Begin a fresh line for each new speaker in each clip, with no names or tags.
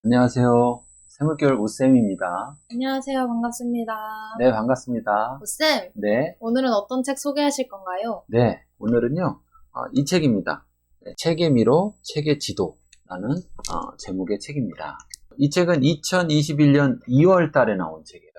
안녕하세요. 생물계열 우쌤입니다.
안녕하세요. 반갑습니다.
네, 반갑습니다.
우쌤,
네,
오늘은 어떤 책 소개하실 건가요?
네, 오늘은요, 이 책입니다. 네, 책의 미로, 책의 지도라는 제목의 책입니다. 이 책은 2021년 2월 달에 나온 책이에요.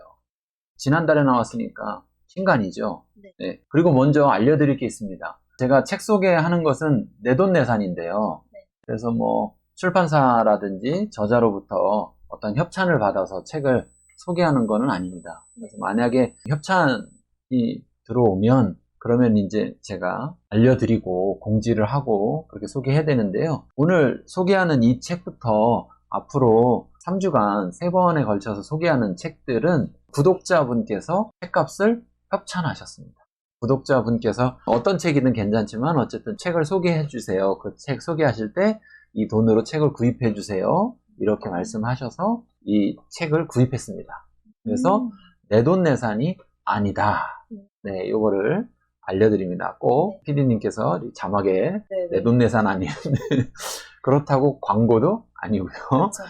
지난달에 나왔으니까 신간이죠.
네.
네, 그리고 먼저 알려드릴 게 있습니다. 제가 책 소개하는 것은 내돈내산인데요.
네.
그래서 뭐 출판사라든지 저자로부터 어떤 협찬을 받아서 책을 소개하는 거는 아닙니다. 그래서 만약에 협찬이 들어오면 그러면 이제 제가 알려드리고 공지를 하고 그렇게 소개해야 되는데요. 오늘 소개하는 이 책부터 앞으로 3주간 3번에 걸쳐서 소개하는 책들은 구독자분께서 책값을 협찬하셨습니다. 구독자분께서 어떤 책이든 괜찮지만 어쨌든 책을 소개해 주세요. 그 책 소개하실 때 이 돈으로 책을 구입해 주세요. 이렇게 말씀하셔서 이 책을 구입했습니다. 그래서 내돈내산이 아니다. 네, 요거를 알려드립니다. 꼭 PD님께서 자막에 내돈내산 아니에요. 그렇다고 광고도 아니고요.
그렇죠.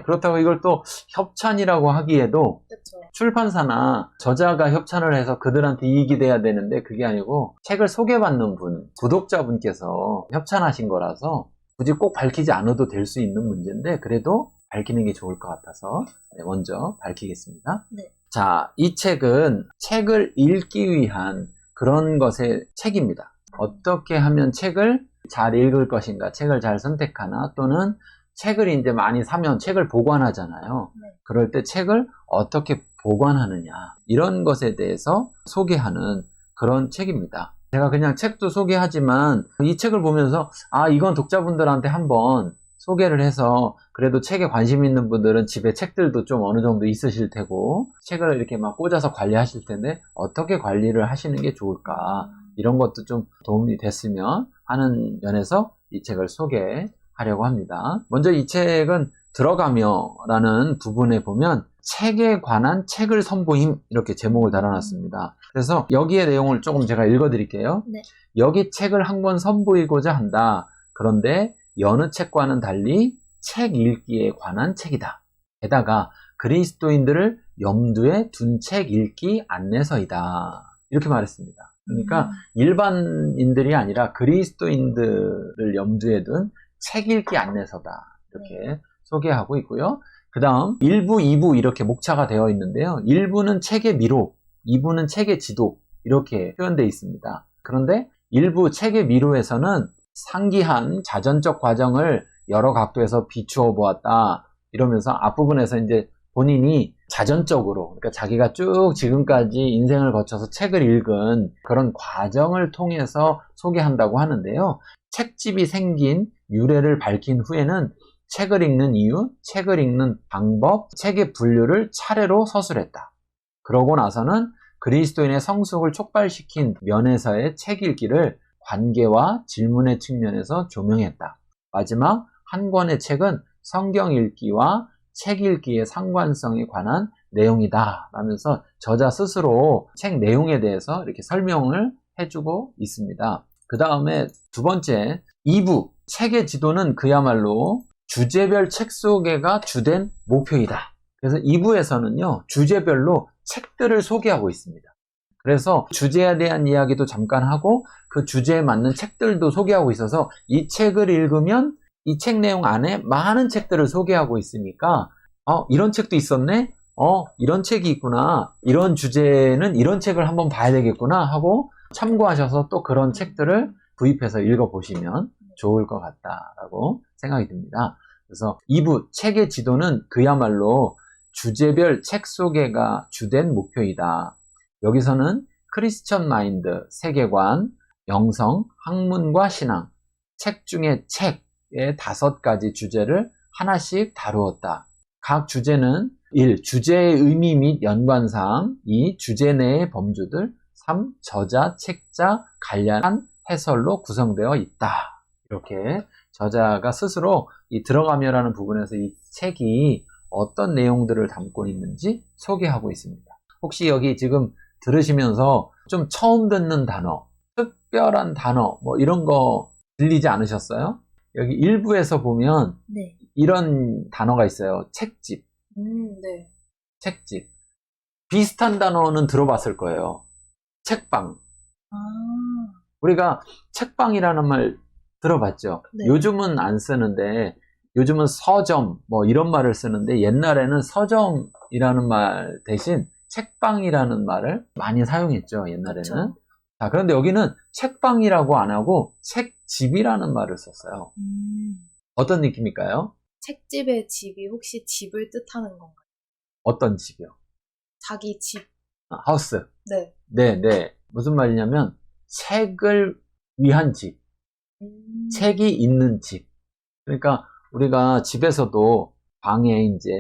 그렇다고 이걸 또 협찬이라고 하기에도
그렇죠.
출판사나 저자가 협찬을 해서 그들한테 이익이 돼야 되는데 그게 아니고 책을 소개받는 분, 구독자분께서 협찬하신 거라서 굳이 꼭 밝히지 않아도 될 수 있는 문제인데 그래도 밝히는 게 좋을 것 같아서 먼저 밝히겠습니다.
네.
자, 이 책은 책을 읽기 위한 그런 것의 책입니다. 어떻게 하면 책을 잘 읽을 것인가, 책을 잘 선택하나, 또는 책을 이제 많이 사면 책을 보관하잖아요.
네.
그럴 때 책을 어떻게 보관하느냐, 이런 것에 대해서 소개하는 그런 책입니다. 제가 그냥 책도 소개하지만 이 책을 보면서 이건 독자분들한테 한번 소개를 해서 그래도 책에 관심 있는 분들은 집에 책들도 좀 어느 정도 있으실 테고 책을 이렇게 막 꽂아서 관리하실 텐데 어떻게 관리를 하시는 게 좋을까, 이런 것도 좀 도움이 됐으면 하는 면에서 이 책을 소개하려고 합니다. 먼저 이 책은 들어가며 라는 부분에 보면 책에 관한 책을 선보임, 이렇게 제목을 달아놨습니다. 그래서 여기의 내용을 조금 제가 읽어드릴게요.
네.
여기 책을 한 권 선보이고자 한다. 그런데 여느 책과는 달리 책 읽기에 관한 책이다. 게다가 그리스도인들을 염두에 둔 책 읽기 안내서이다. 이렇게 말했습니다. 그러니까 일반인들이 아니라 그리스도인들을 염두에 둔 책 읽기 안내서다. 이렇게 소개하고 있고요. 그 다음 1부, 2부 이렇게 목차가 되어 있는데요. 1부는 책의 미로, 2부는 책의 지도, 이렇게 표현되어 있습니다. 그런데 1부 책의 미로에서는 상기한 자전적 과정을 여러 각도에서 비추어 보았다. 이러면서 앞부분에서 이제 본인이 자전적으로, 그러니까 자기가 쭉 지금까지 인생을 거쳐서 책을 읽은 그런 과정을 통해서 소개한다고 하는데요. 책집이 생긴 유래를 밝힌 후에는 책을 읽는 이유, 책을 읽는 방법, 책의 분류를 차례로 서술했다. 그러고 나서는 그리스도인의 성숙을 촉발시킨 면에서의 책 읽기를 관계와 질문의 측면에서 조명했다. 마지막 한 권의 책은 성경 읽기와 책 읽기의 상관성에 관한 내용이다 라면서 저자 스스로 책 내용에 대해서 이렇게 설명을 해주고 있습니다. 그 다음에 두 번째, 2부 책의 지도는 그야말로 주제별 책 소개가 주된 목표이다. 그래서 2부에서는요, 주제별로 책들을 소개하고 있습니다. 그래서 주제에 대한 이야기도 잠깐 하고 그 주제에 맞는 책들도 소개하고 있어서 이 책을 읽으면 이 책 내용 안에 많은 책들을 소개하고 있으니까 이런 책도 있었네? 이런 책이 있구나. 이런 주제는 이런 책을 한번 봐야 되겠구나 하고 참고하셔서 또 그런 책들을 구입해서 읽어보시면 좋을 것 같다라고 생각이 듭니다. 그래서 2부 책의 지도는 그야말로 주제별 책 소개가 주된 목표이다. 여기서는 크리스천 마인드, 세계관, 영성, 학문과 신앙, 책 중에 책의 5가지 주제를 하나씩 다루었다. 각 주제는 1. 주제의 의미 및 연관사항, 2. 주제 내의 범주들, 3. 저자, 책자, 관련한 해설로 구성되어 있다. 이렇게 저자가 스스로 이 들어가며라는 부분에서 이 책이 어떤 내용들을 담고 있는지 소개하고 있습니다. 혹시 여기 지금 들으시면서 좀 처음 듣는 단어, 특별한 단어, 뭐 이런 거 들리지 않으셨어요? 여기 일부에서 보면
네.
이런 단어가 있어요. 책집,
네.
책집. 비슷한 단어는 들어봤을 거예요. 책방.
아,
우리가 책방이라는 말 들어봤죠?
네.
요즘은 안 쓰는데, 요즘은 서점, 뭐 이런 말을 쓰는데, 옛날에는 서점이라는 말 대신 책방이라는 말을 많이 사용했죠, 옛날에는.
그쵸.
자, 그런데 여기는 책방이라고 안 하고 책집이라는 말을 썼어요. 어떤 느낌일까요?
책집의 집이 혹시 집을 뜻하는 건가요?
어떤 집이요?
자기 집.
하우스.
네.
네. 무슨 말이냐면, 책을 위한 집, 책이 있는 집. 그러니까 우리가 집에서도 방에 이제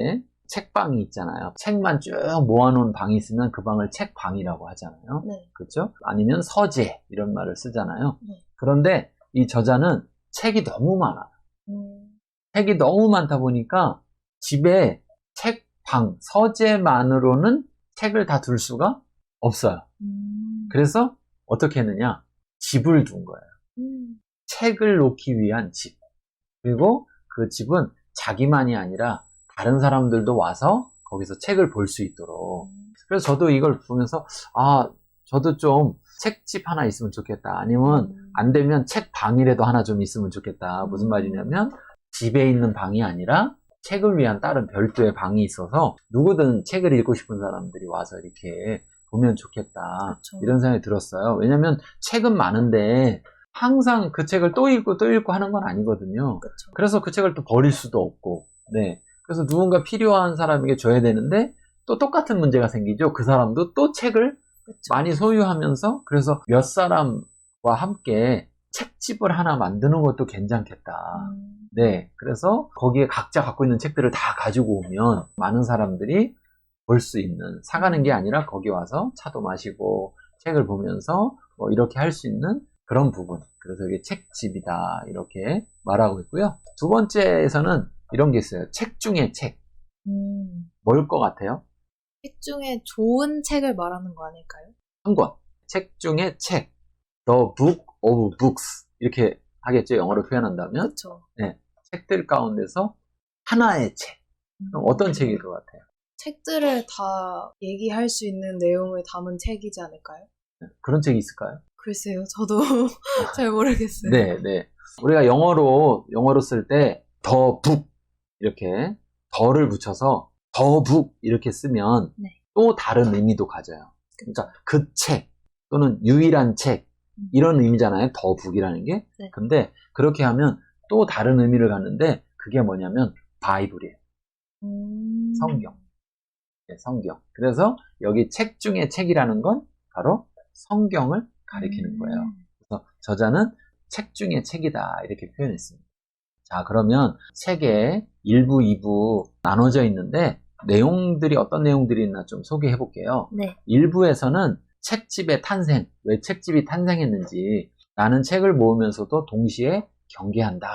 책방이 있잖아요. 책만 쭉 모아놓은 방이 있으면 그 방을 책방이라고 하잖아요.
네.
그렇죠? 아니면 서재 이런 말을 쓰잖아요.
네.
그런데 이 저자는 책이 너무 많아요. 책이 너무 많다 보니까 집에 책방, 서재만으로는 책을 다 둘 수가 없어요. 그래서 어떻게 했느냐? 집을 둔 거예요. 책을 놓기 위한 집. 그리고 그 집은 자기만이 아니라 다른 사람들도 와서 거기서 책을 볼 수 있도록. 그래서 저도 이걸 보면서 저도 좀 책집 하나 있으면 좋겠다. 아니면 안 되면 책방이라도 하나 좀 있으면 좋겠다. 무슨 말이냐면 집에 있는 방이 아니라 책을 위한 다른 별도의 방이 있어서 누구든 책을 읽고 싶은 사람들이 와서 이렇게 보면 좋겠다.
그쵸.
이런 생각이 들었어요. 왜냐면 책은 많은데 항상 그 책을 또 읽고 또 읽고 하는 건 아니거든요.
그쵸.
그래서 그 책을 또 버릴 수도 없고, 네. 그래서 누군가 필요한 사람에게 줘야 되는데 또 똑같은 문제가 생기죠. 그 사람도 또 책을
그쵸.
많이 소유하면서 그래서 몇 사람과 함께 책집을 하나 만드는 것도 괜찮겠다. 네. 그래서 거기에 각자 갖고 있는 책들을 다 가지고 오면 많은 사람들이 볼 수 있는, 사가는 게 아니라 거기 와서 차도 마시고 책을 보면서 뭐 이렇게 할 수 있는 그런 부분. 그래서 이게 책집이다. 이렇게 말하고 있고요. 두 번째에서는 이런 게 있어요. 책 중에 책. 뭘 것 같아요?
책 중에 좋은 책을 말하는 거 아닐까요?
한 권. 책 중에 책. The book of books. 이렇게 하겠죠. 영어로 표현한다면.
그쵸.
네. 책들 가운데서 하나의 책. 그럼 어떤 책일 것 같아요?
책들을 다 얘기할 수 있는 내용을 담은 책이지 않을까요?
네. 그런 책이 있을까요?
글쎄요, 저도 잘 모르겠어요.
네. 우리가 영어로 쓸 때 the book 이렇게 더를 붙여서 the book 이렇게 쓰면
네.
또 다른 의미도 가져요. 그러니까 그 책 또는 유일한 책 이런 의미잖아요. the book이라는 게.
네.
근데 그렇게 하면 또 다른 의미를 갖는데 그게 뭐냐면 바이블이에요. 성경. 네, 성경. 그래서 여기 책 중에 책이라는 건 바로 성경을 가리키는 거예요. 그래서 저자는 책 중에 책이다 이렇게 표현했습니다. 자, 그러면 책에 1부, 2부 나눠져 있는데 내용들이 어떤 내용들이 있나 좀 소개해 볼게요.
네.
1부에서는 책집의 탄생, 왜 책집이 탄생했는지 나는 책을 모으면서도 동시에 경계한다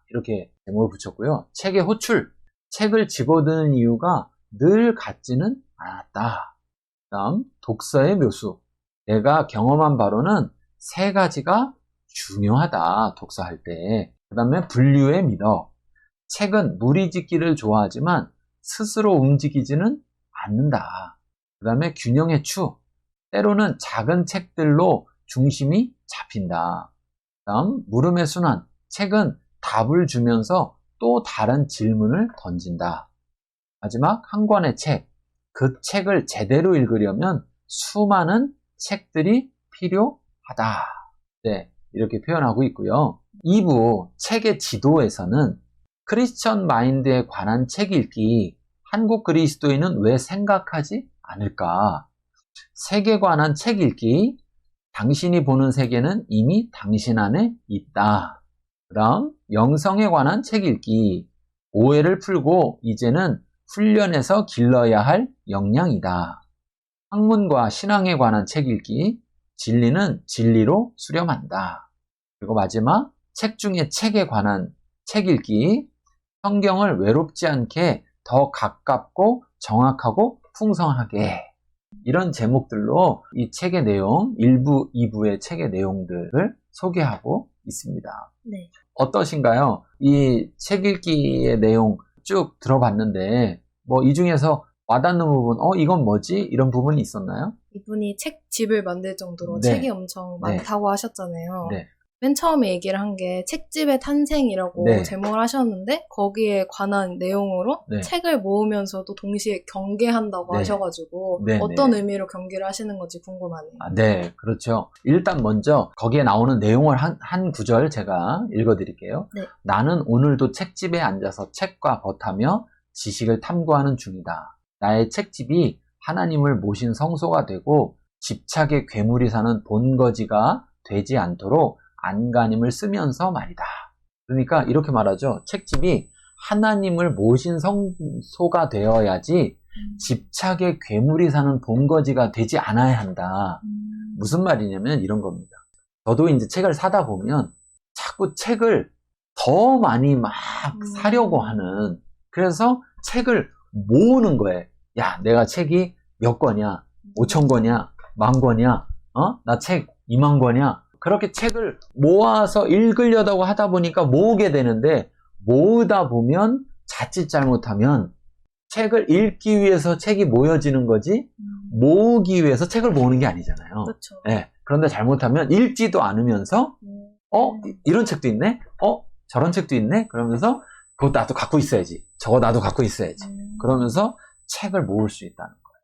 이렇게 제목을 붙였고요. 책의 호출, 책을 집어드는 이유가 늘 같지는 않았다. 다음 독서의 묘수, 내가 경험한 바로는 3가지가 중요하다. 독서할 때. 그 다음에 분류의 미덕, 책은 무리짓기를 좋아하지만 스스로 움직이지는 않는다. 그 다음에 균형의 추, 때로는 작은 책들로 중심이 잡힌다. 다음 물음의 순환, 책은 답을 주면서 또 다른 질문을 던진다. 마지막 한 권의 책, 그 책을 제대로 읽으려면 수많은 책들이 필요하다. 네, 이렇게 표현하고 있고요. 2부 책의 지도에서는 크리스천 마인드에 관한 책 읽기, 한국 그리스도인은 왜 생각하지 않을까? 세계에 관한 책 읽기, 당신이 보는 세계는 이미 당신 안에 있다. 그 다음 영성에 관한 책 읽기, 오해를 풀고 이제는 훈련해서 길러야 할 역량이다. 학문과 신앙에 관한 책 읽기, 진리는 진리로 수렴한다. 그리고 마지막 책 중에 책에 관한 책 읽기, 성경을 외롭지 않게 더 가깝고 정확하고 풍성하게. 이런 제목들로 이 책의 내용, 1부, 2부의 책의 내용들을 소개하고 있습니다.
네.
어떠신가요? 이 책 읽기의 내용 쭉 들어봤는데 뭐 이 중에서 와닿는 부분, 이건 뭐지? 이런 부분이 있었나요?
이분이 책집을 만들 정도로
네.
책이 엄청
네.
많다고 하셨잖아요.
네.
맨 처음에 얘기를 한 게 책집의 탄생이라고
네.
제목을 하셨는데 거기에 관한 내용으로
네.
책을 모으면서도 동시에 경계한다고
네.
하셔가지고
네,
어떤
네.
의미로 경계를 하시는 건지 궁금하네요.
네, 그렇죠. 일단 먼저 거기에 나오는 내용을 한 구절 제가 읽어드릴게요.
네.
나는 오늘도 책집에 앉아서 책과 벗하며 지식을 탐구하는 중이다. 나의 책집이 하나님을 모신 성소가 되고 집착의 괴물이 사는 본거지가 되지 않도록 안간힘을 쓰면서 말이다. 그러니까 이렇게 말하죠. 책집이 하나님을 모신 성소가 되어야지 집착의 괴물이 사는 본거지가 되지 않아야 한다. 무슨 말이냐면 이런 겁니다. 저도 이제 책을 사다 보면 자꾸 책을 더 많이 막 사려고 하는, 그래서 책을 모으는 거예요. 야, 내가 책이 몇 권이야? 5천 권이야? 10,000권이야? 나 책 2만 권이야? 그렇게 책을 모아서 읽으려고 하다 보니까 모으게 되는데, 모으다 보면 자칫 잘못하면 책을 읽기 위해서 책이 모여지는 거지 모으기 위해서 책을 모으는 게 아니잖아요.
그렇죠.
네, 그런데 잘못하면 읽지도 않으면서 이런 책도 있네? 저런 책도 있네? 그러면서 그거 나도 갖고 있어야지. 저거 나도 갖고 있어야지. 그러면서 책을 모을 수 있다는 거예요.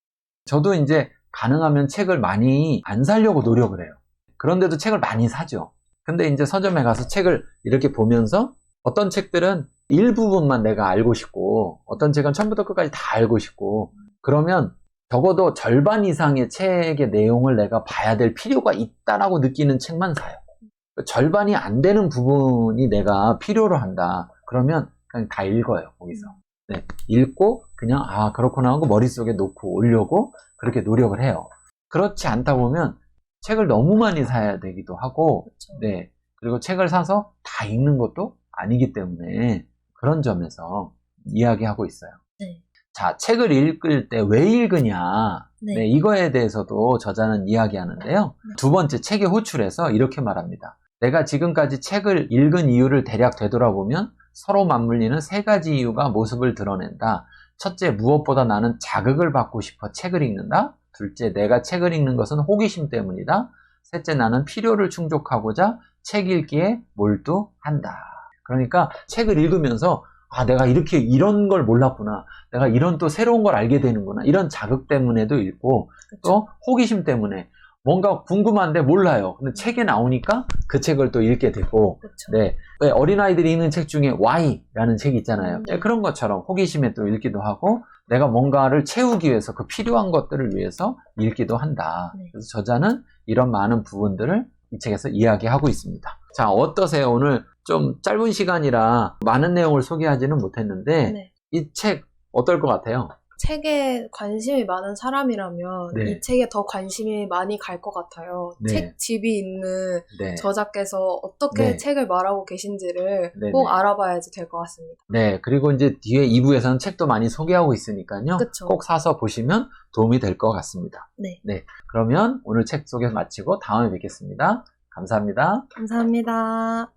저도 이제 가능하면 책을 많이 안 사려고 노력을 해요. 그런데도 책을 많이 사죠. 근데 이제 서점에 가서 책을 이렇게 보면서 어떤 책들은 일부분만 내가 알고 싶고 어떤 책은 처음부터 끝까지 다 알고 싶고, 그러면 적어도 절반 이상의 책의 내용을 내가 봐야 될 필요가 있다라고 느끼는 책만 사요. 절반이 안 되는 부분이 내가 필요로 한다. 그러면 그냥 다 읽어요, 거기서. 네, 읽고 그냥 그렇구나 하고 머릿속에 놓고 오려고 그렇게 노력을 해요. 그렇지 않다 보면 책을 너무 많이 사야 되기도 하고,
그렇죠.
네, 그리고 책을 사서 다 읽는 것도 아니기 때문에 그런 점에서 이야기하고 있어요.
네.
자, 책을 읽을 때 왜 읽으냐,
네.
네, 이거에 대해서도 저자는 이야기하는데요. 두 번째, 책의 호출에서 이렇게 말합니다. 내가 지금까지 책을 읽은 이유를 대략 되돌아보면 서로 맞물리는 세 가지 이유가 모습을 드러낸다. 첫째, 무엇보다 나는 자극을 받고 싶어 책을 읽는다. 둘째, 내가 책을 읽는 것은 호기심 때문이다. 셋째, 나는 필요를 충족하고자 책 읽기에 몰두한다. 그러니까 책을 읽으면서 내가 이런 걸 몰랐구나. 내가 이런 또 새로운 걸 알게 되는구나. 이런 자극 때문에도 읽고,
그쵸.
또 호기심 때문에 뭔가 궁금한데 몰라요. 근데 책에 나오니까 그 책을 또 읽게 되고,
그쵸.
네. 왜 어린아이들이 읽는 책 중에 Why라는 책이 있잖아요.
네.
그런 것처럼 호기심에 또 읽기도 하고, 내가 뭔가를 채우기 위해서 그 필요한 것들을 위해서 읽기도 한다.
네.
그래서 저자는 이런 많은 부분들을 이 책에서 이야기하고 있습니다. 자, 어떠세요? 오늘 좀 짧은 시간이라 많은 내용을 소개하지는 못했는데,
네.
이 책 어떨 것 같아요?
책에 관심이 많은 사람이라면
네.
이 책에 더 관심이 많이 갈 것 같아요.
네.
책집이 있는
네.
저자께서 어떻게
네.
책을 말하고 계신지를
네,
꼭
네.
알아봐야지 될 것 같습니다.
네, 그리고 이제 뒤에 2부에서는 책도 많이 소개하고 있으니까요.
그쵸.
꼭 사서 보시면 도움이 될 것 같습니다.
네.
그러면 오늘 책 소개 마치고 다음에 뵙겠습니다. 감사합니다.
감사합니다.